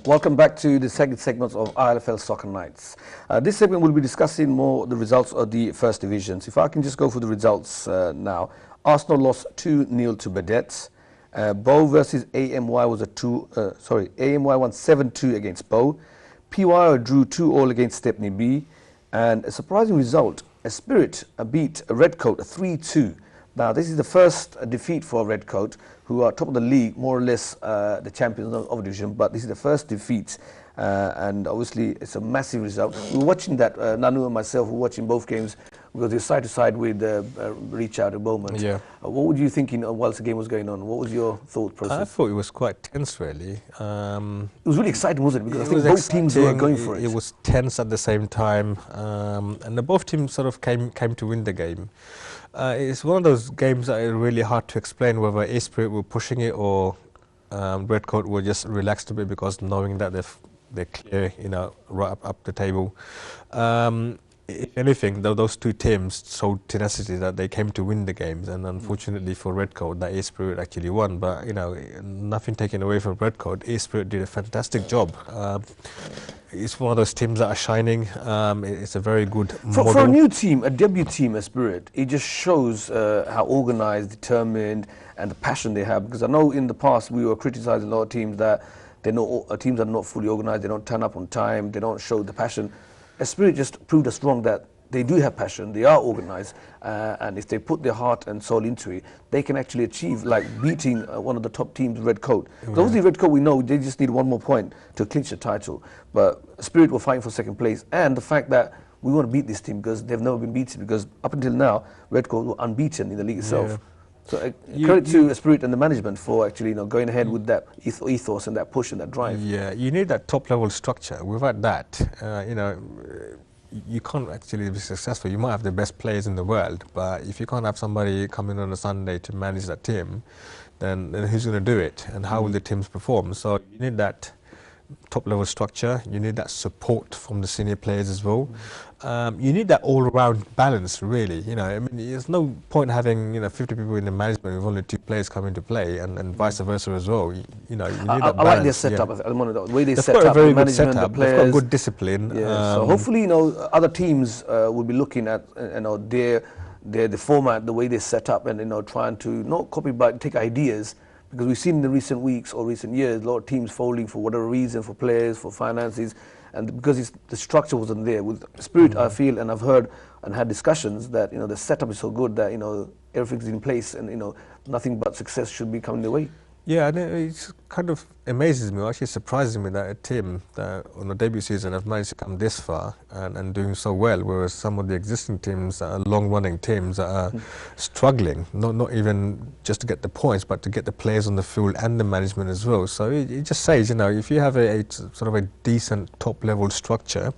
Welcome back to the second segment of ILFL Soccer Nights. This segment will be discussing more the results of the first divisions. If I can just go for the results now. Arsenal lost 2-0 to Badets. Bow versus AMY was AMY won 7-2 against Bow. PYO drew 2-2 against Stepney B. And a surprising result, Spirit beat Redcoat 3-2. Now, this is the first defeat for Redcoat, who are top of the league, more or less the champions of the division, but this is the first defeat, and obviously it's a massive result. We were watching that, Nanu and myself were watching both games, because they're side to side with Reach Out at the moment. Yeah. What were you thinking whilst the game was going on? What was your thought process? I thought it was quite tense, really. It was really exciting, wasn't it? Because I think both teams were going for it. It was tense at the same time, and both teams sort of came to win the game. It's one of those games that are really hard to explain whether Esprit were pushing it or Redcoat were just relaxed a bit because knowing that they're clear, right up the table. If anything, those two teams showed tenacity that they came to win the games, and unfortunately for Redcoat, that Esprit actually won. But nothing taken away from Redcoat. Esprit did a fantastic job. It's one of those teams that are shining. It's a very good model. For a new team, a debut team, Spirit, it just shows how organised, determined, and the passion they have. Because I know in the past we were criticising a lot of teams that teams are not fully organised, they don't turn up on time, they don't show the passion. Spirit just proved us wrong that they do have passion, they are organised, and if they put their heart and soul into it, they can actually achieve, like beating one of the top teams, Redcoat. Yeah. Obviously Redcoat, we know they just need one more point to clinch the title, but Spirit were fighting for second place, and the fact that we want to beat this team because they've never been beaten, because up until now, Redcoat were unbeaten in the league itself. Yeah. So credit to Spirit and the management for actually going ahead with that ethos and that push and that drive. Yeah, you need that top level structure. Without that, you can't actually be successful. You might have the best players in the world, but if you can't have somebody come in on a Sunday to manage that team, then who's going to do it, and how will the teams perform? So you need that top level structure, you need that support from the senior players as well. You need that all-round balance, really. I mean, there's no point having 50 people in the management with only 2 players coming to play, and vice versa as well. You need that balance. I like their setup. Yeah. The way they set up, a very the good setup. The players. They've got good discipline. Yeah. So hopefully, other teams will be looking at the format, the way they set up, and trying to not copy but take ideas. Because we've seen in the recent weeks or recent years, a lot of teams folding for whatever reason, for players, for finances, and because the structure wasn't there. With Spirit, I feel, and I've heard and had discussions that the setup is so good that everything's in place, and nothing but success should be coming their way. Yeah, and it kind of amazes me, actually surprises me that a team that on the debut season have managed to come this far and doing so well, whereas some of the existing teams that are long-running teams that are struggling, not even just to get the points, but to get the players on the field and the management as well. So it just says, if you have a sort of a decent top-level structure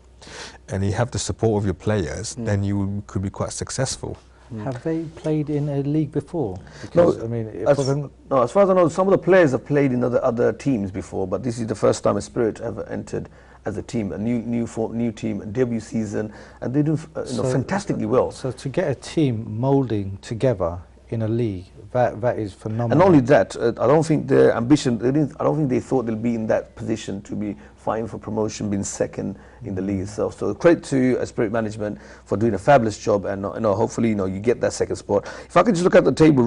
and you have the support of your players, then you could be quite successful. Have they played in a league before? Because, no, as far as I know, some of the players have played in other teams before, but this is the first time a Spirit ever entered as a team, a new team, a debut season, and they do fantastically well. So to get a team moulding together in a league, that is phenomenal. And not only that, I don't think their ambition, I don't think they thought they'll be in that position to be fighting for promotion, being second in the league itself. So credit to Spirit management for doing a fabulous job, and hopefully you get that second spot. If I could just look at the table,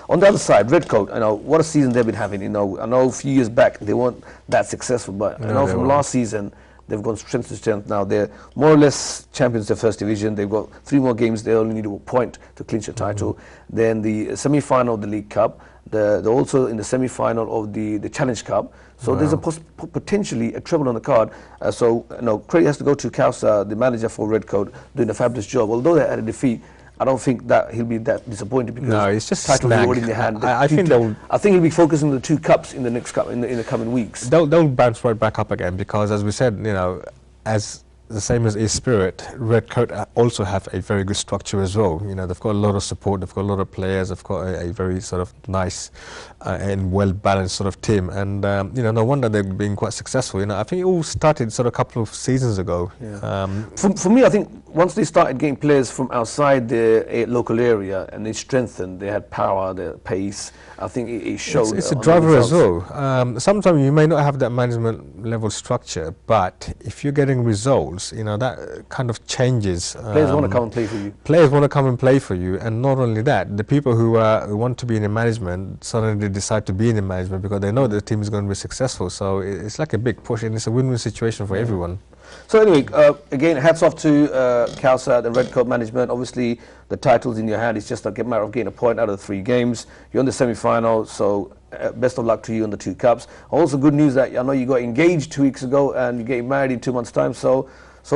on the other side, Redcoat, what a season they've been having. I know a few years back they weren't that successful, but I know from last season they've gone strength to strength now. They're more or less champions of the first division. They've got 3 more games. They only need a point to clinch a title. Then the semi-final of the League Cup. They're also in the semi-final of the Challenge Cup. So there's potentially a treble on the card. Credit has to go to Kausa, the manager for Redcoat, doing a fabulous job. Although they had a defeat, I don't think that he'll be that disappointed because it's just title already in their hand. I think he'll be focusing on the 2 cups in the next cup in the coming weeks. They'll bounce right back up again because, as we said, as the same as East Spirit, Redcoat also have a very good structure as well. You know, they've got a lot of support, they've got a lot of players, they've got a very sort of nice and well-balanced sort of team. And, you know, no wonder they've been quite successful. You know, I think it all started sort of a couple of seasons ago. Yeah. For me, I think once they started getting players from outside their local area and they strengthened, they had power, their pace, I think it showed. It's a driver as well. Sometimes you may not have that management level structure, but if you're getting results, you know, that kind of changes. Players want to come and play for you. Players want to come and play for you, and not only that, the people who want to be in the management suddenly decide to be in the management because they know the team is going to be successful. So it's like a big push, and it's a win-win situation for everyone. So anyway, again, hats off to Khalsa and Redcoat management. Obviously, the title's in your hand. It's just a matter of getting a point out of the 3 games. You're in the semi-final, so best of luck to you in the 2 cups. Also, good news that I know you got engaged 2 weeks ago and you're getting married in 2 months' time. So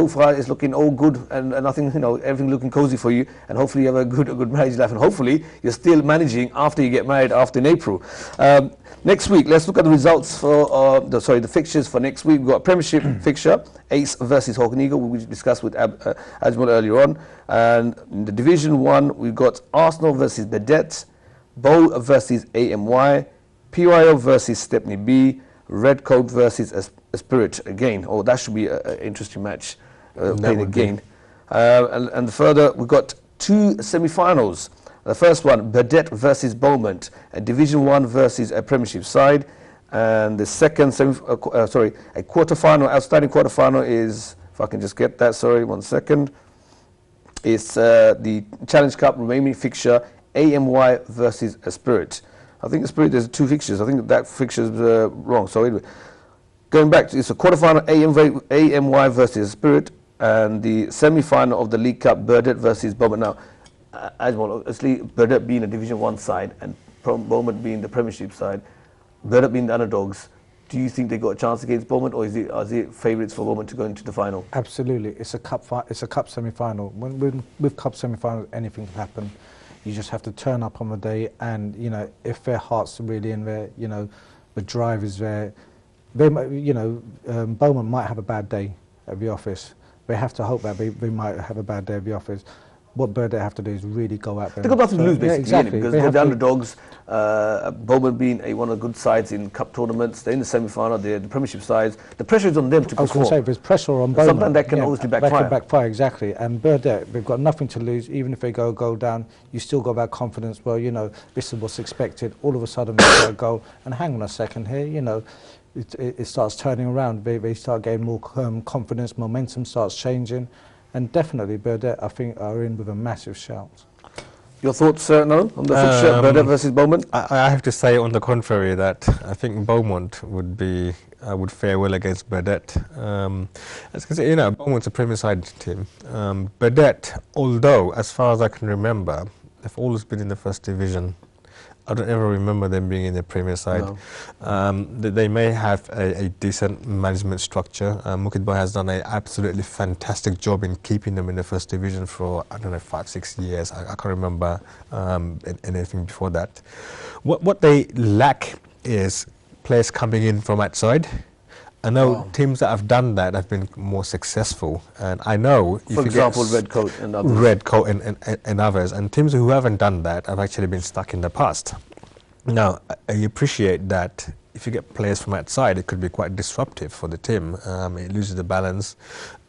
far it's looking all good and nothing, you know, everything looking cozy for you. And hopefully you have a good marriage life. And hopefully you're still managing after you get married in April. Next week, let's look at the results for the fixtures for next week. We've got a Premiership fixture, Ace versus Hawken Eagle, we discussed with Ajmal earlier on. And in the Division 1, we've got Arsenal versus Bedet, Bowl versus AMY, PYO versus Stepney B, Redcoat versus Spirit again. Oh, that should be an interesting match played again. And further, we've got 2 semi-finals. The first one, Bedet versus Beaumont, a Division 1 versus a Premiership side. And the second, a quarter-final, outstanding quarter-final is, if I can just get that, sorry, 1 second. It's the Challenge Cup remaining fixture, AMY versus Spirit. I think Spirit, there's 2 fixtures. I think that fixture is wrong. So anyway, going back to, it's a quarter-final, AMY versus Spirit, and the semi-final of the League Cup, Bedet versus Beaumont. Now, as well, obviously, Bedet being a Division 1 side and Beaumont being the Premiership side, Bedet being the underdogs, do you think they got a chance against Beaumont, or are they favourites for Beaumont to go into the final? Absolutely, it's a cup semi-final. With cup semi-finals, anything can happen. You just have to turn up on the day, and you know, if their heart's really in there, you know, the drive is there. They, you know, Beaumont might have a bad day at the office. They have to hope that they might have a bad day at the office. What Bedet have to do is really go out there. They've got nothing to lose, basically, exactly. Because they're the underdogs. Beaumont being one of the good sides in cup tournaments, they're in the semi-final, they're the Premiership sides. The pressure is on them to perform. I was going to say, there's pressure on Beaumont. Sometimes that can obviously backfire. That can backfire, exactly. And Bedet, they've got nothing to lose. Even if they go down, you still got that confidence. Well, you know, this is what's expected. All of a sudden, they get a goal. And hang on a second here, you know, it starts turning around. They start getting more confidence, momentum starts changing. And definitely, Bedet, I think, are in with a massive shout. Your thoughts, Nolan, on the fixture, Bedet versus Beaumont? I have to say, on the contrary, that I think Beaumont would fare well against Bedet. As I can say, you know, Beaumont's a Premier side team. Bedet, although, as far as I can remember, they've always been in the first division. I don't ever remember them being in the Premier side. No. They may have a decent management structure. Mukid Bhai has done an absolutely fantastic job in keeping them in the first division for, I don't know, 5-6 years. I can't remember anything before that. What they lack is players coming in from outside. I know teams that have done that have been more successful, and I know, for example, Redcoat and others. Redcoat and others, and teams who haven't done that have actually been stuck in the past. Now, I appreciate that if you get players from outside, it could be quite disruptive for the team. It loses the balance.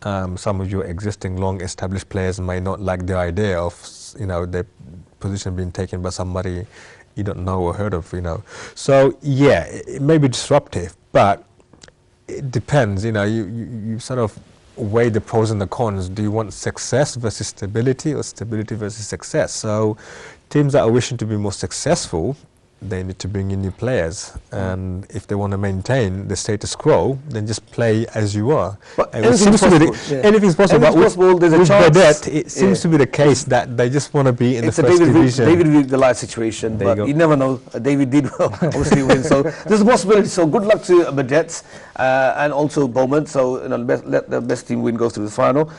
Some of your existing long-established players may not like the idea of, you know, their position being taken by somebody you don't know or heard of, you know. So yeah, it may be disruptive, but it depends, you know, you sort of weigh the pros and the cons. Do you want success versus stability, or stability versus success? So teams that are wishing to be more successful, they need to bring in new players, and if they want to maintain the status quo, then just play as you are. But anything's possible. Anything's possible. But with Bedet, it seems to be the case that they just want to be in the first division. David Reed, the live situation, but you never know. David did obviously win, so there's a possibility. So good luck to Bedet and also Beaumont. So you know, let the best team win, go through the final.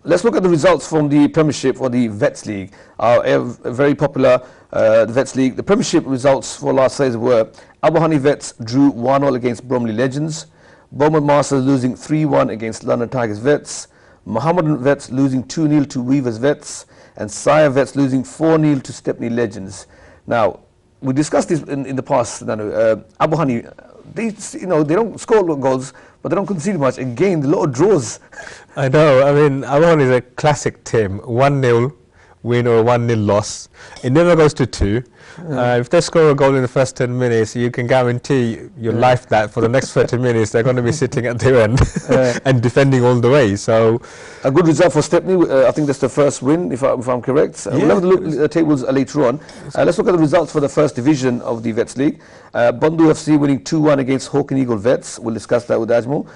Let's look at the results from the Premiership or the Vets League. Very popular. The Vets League. The Premiership results for last season were Abu Hani Vets drew 1-0 against Bromley Legends. Beaumont Masters losing 3-1 against London Tigers Vets. Mohammedan Vets losing 2-0 to Weavers Vets. And Sire Vets losing 4-0 to Stepney Legends. Now, we discussed this in the past, Nanu. Abu Hani, they don't score a lot of goals, but they don't concede much. Again, a lot of draws. I know. I mean, Abu Hani is a classic team. 1-0 win or 1-0 loss. It never goes to 2. If they score a goal in the first 10 minutes, you can guarantee your life that for the next 30 minutes they're going to be sitting at their end and defending all the way. So, a good result for Stepney. I think that's the first win, if I'm correct. We'll have a look at the tables later on. Let's look at the results for the first division of the Vets League. Bundu FC winning 2-1 against Hawk and Eagle Vets. We'll discuss that with Ajmal.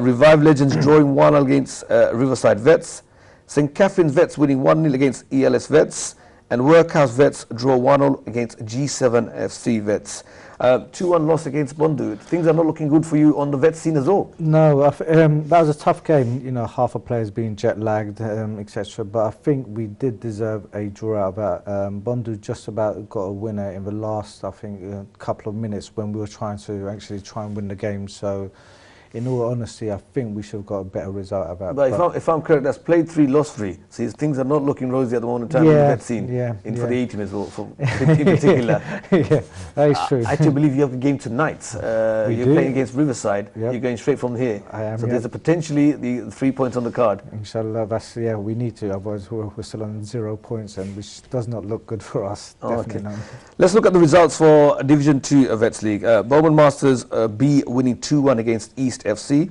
Revive Legends drawing 1 against Riverside Vets. St. Catherine's Vets winning 1-0 against ELS Vets. And Workhouse Vets draw 1-0 against G7 FC Vets. 2-1 loss against Bundu. Things are not looking good for you on the vet scene as well. No, that was a tough game. You know, half the players being jet lagged, etc. But I think we did deserve a draw out of that. Bundu just about got a winner in the last, I think, couple of minutes when we were trying to actually try and win the game. So, in all honesty, I think we should have got a better result out of that. But if I'm correct, that's played 3, lost 3. See, things are not looking rosy at the moment in time in the vet scene. For the A-team as well, in particular. Yeah, that is true. I actually believe you have a game tonight. You're playing against Riverside. Yep. You're going straight from here. I am. So there's potentially the 3 points on the card. Inshallah, we need to. Otherwise, we're still on 0 points, and which does not look good for us. Definitely not. Let's look at the results for Division 2 Vets League. Beaumont Masters B winning 2-1 against East FC.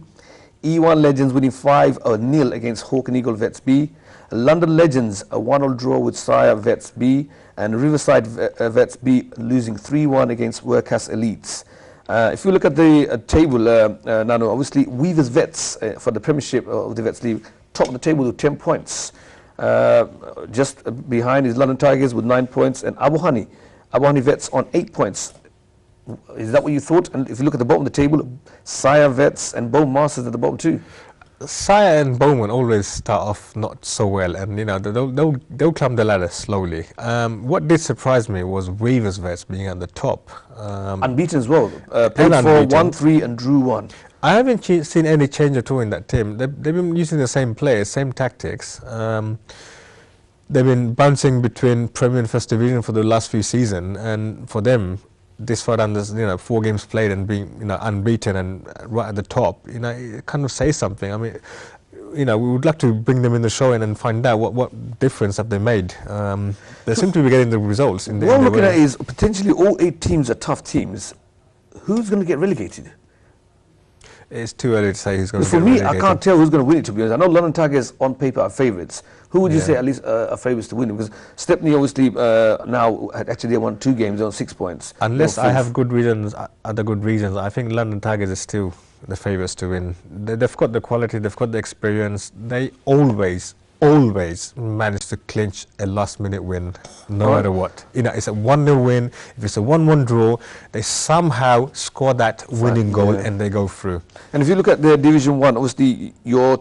E1 Legends winning 5-0 against Hawk and Eagle Vets B. London Legends a 1-0 draw with Sire Vets B. And Riverside Vets B losing 3-1 against Workhouse Elites. If you look at the table, Nano, obviously Weavers Vets for the Premiership of the Vets League, top of the table with 10 points. Just behind is London Tigers with 9 points, and Abu Hani Vets on 8 points. Is that what you thought? And if you look at the bottom of the table, Sire Vets and Beaumont Masters at the bottom too. Sire and Beaumont always start off not so well, and you know they'll climb the ladder slowly. What did surprise me was Weavers Vets being at the top, unbeaten as well. Played for 1-3 and drew 1. I haven't seen any change at all in that team. They've been using the same players, same tactics. They've been bouncing between Premier and First Division for the last few seasons, and for them, this far down, there's 4 games played and being unbeaten and right at the top, it kind of says something. I mean, we would like to bring them in the show and find out what difference have they made. They seem to be getting the results. What I'm looking at is potentially all 8 teams are tough teams. Who's going to get relegated? It's too early to say who's going to get For relegated. me, I can't tell who's going to win it, to be honest. I know London Tigers on paper are favourites. Who would you say at least are favourites to win it? Because Stepney obviously now actually they won 2 games on 6 points. Unless I have good reasons, other good reasons, I think London Tigers is still the favourites to win. They've got the quality, they've got the experience. They always manage to clinch a last-minute win, no matter what. It's a 1-0 win. If it's a 1-1 draw, they somehow score that winning goal and they go through. And if you look at the Division 1, obviously your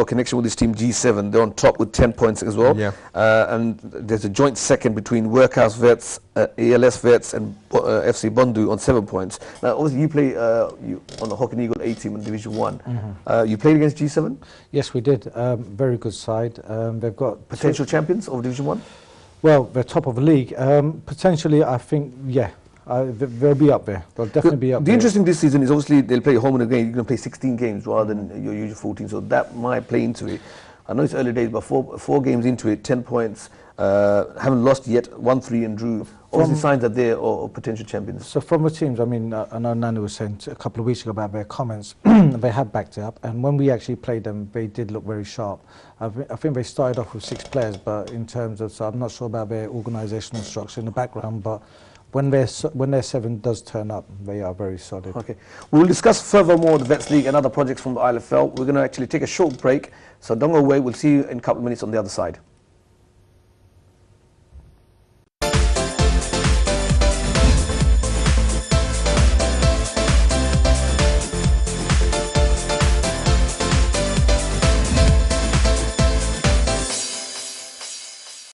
connection with this team, G7, they're on top with 10 points as well. Yeah. And there's a joint second between Workhouse Vets, ELS Vets, and FC Bundu on 7 points. Now, obviously, you play on the Hawk and Eagle A team in Division 1. Mm-hmm. You played against G7? Yes, we did. Very good side. They've got potential champions of Division 1? Well, they're top of the league. Potentially, I think, they'll be up there. They'll definitely be up there. The interesting this season is obviously they'll play home and away. You're going to play 16 games rather than your usual 14, so that might play into it. I know it's early days, but four games into it, 10 points, haven't lost yet, 1-3 and drew. Obviously signs that they're potential champions. So from the teams, I mean, I know Nana was saying a couple of weeks ago about their comments, they had backed it up, and when we actually played them, they did look very sharp. I think they started off with 6 players, but in terms of, so I'm not sure about their organisational structure in the background, but when their 7 does turn up, they are very solid. Okay, we'll discuss furthermore the Vets League and other projects from the ILFL. We're going to actually take a short break, so don't go away. We'll see you in a couple of minutes on the other side.